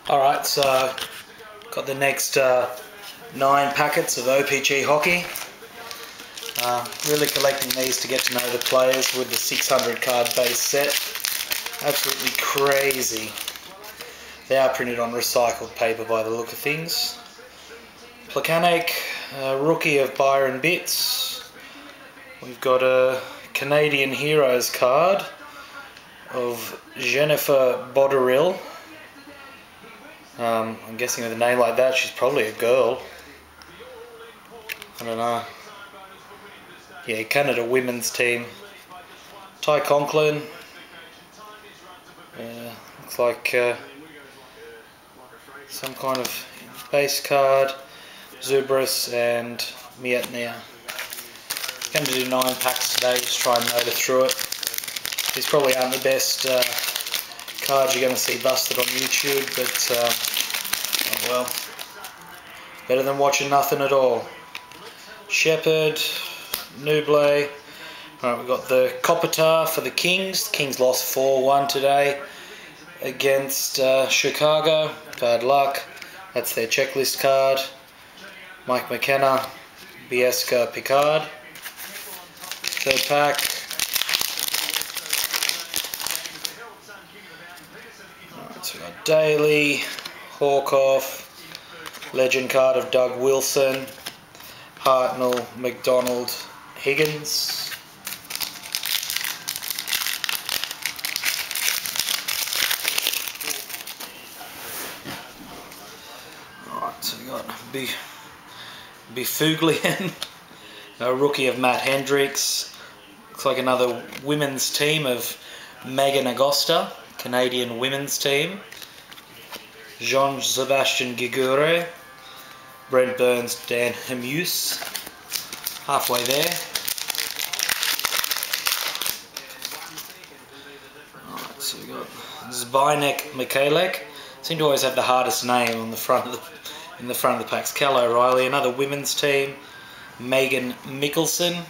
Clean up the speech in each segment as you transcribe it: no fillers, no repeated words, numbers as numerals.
Alright, so got the next 9 packets of OPC Hockey. Really collecting these to get to know the players with the 600 card base set. Absolutely crazy. They are printed on recycled paper by the look of things. Plekanec, rookie of Byron Bits. We've got a Canadian Heroes card of Jennifer Boderil. I'm guessing with a name like that, she's probably a girl. I don't know. Yeah, Canada women's team. Ty Conklin. Looks like some kind of base card. Zubris and Mietnia. Going to do 9 packs today, just try and motor through it. These probably aren't the best cards you're going to see busted on YouTube, but oh well, better than watching nothing at all. Shepherd, Nuble. Alright, we've got the Kopitar for the Kings. The Kings lost 4-1 today against Chicago. Bad luck. That's their checklist card. Mike McKenna, Bieska Picard. Third pack. Alright, so we've got Daly, Hawkoff, legend card of Doug Wilson, Hartnell, McDonald, Higgins. Alright, so we got Bifuglian, a rookie of Matt Hendricks. Looks like another women's team of Megan Agosta, Canadian women's team. Jean-Sebastian Gigure, Brent Burns, Dan Hemuse. Halfway there. Alright, so we got Zbynek Mikalek. Seem to always have the hardest name on the front of the packs. Cal O'Reilly, another women's team. Megan Mickelson.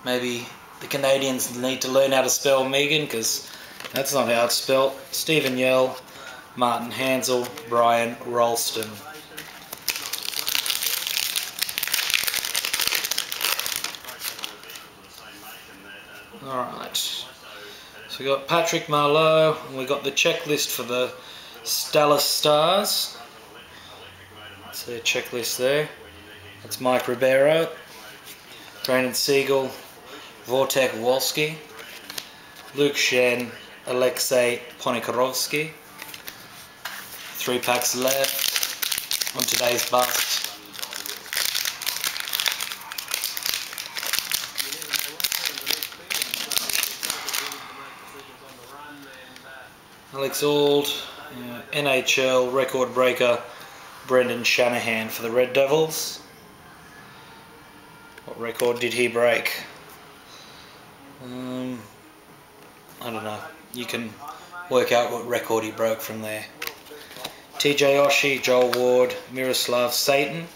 Maybe the Canadians need to learn how to spell Megan, because that's not how it's spelled. Stephen Yell, Martin Hansel, Brian Rolston. Alright, so we got Patrick Marleau, and we got the checklist for the Stellar Stars. That's their checklist there. That's Mike Ribeiro, Brandon Siegel, Wojtek Wolski, Luke Shen, Alexei Ponikarovsky. 3 packs left on today's bust. Alex Auld, NHL record breaker Brendan Shanahan for the Red Devils. What record did he break? I don't know. You can work out what record he broke from there. TJ Oshie, Joel Ward, Miroslav Satan,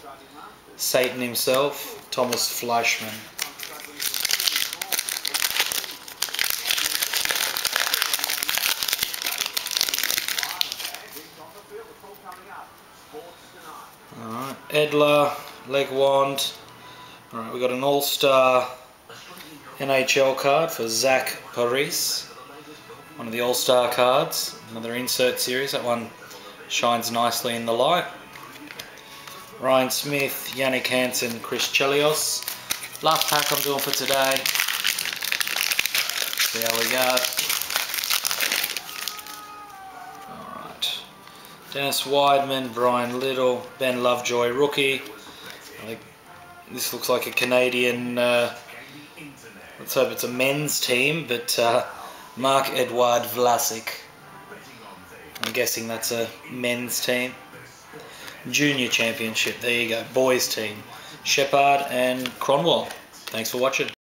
Satan himself, Thomas Fleischman. Alright, Edler, Legwand. Alright, we've got an All-Star NHL card for Zach Parise. One of the All-Star cards. Another insert series. That one shines nicely in the light. Ryan Smith, Yannick Hansen, Chris Chelios. Last pack I'm doing for today. See how we go. Alright. Dennis Wideman, Brian Little, Ben Lovejoy, rookie. I think this looks like a Canadian, let's hope it's a men's team, but Marc-Edouard Vlasic. I'm guessing that's a men's team. Junior Championship, there you go, boys team. Shepard and Cronwall. Thanks for watching.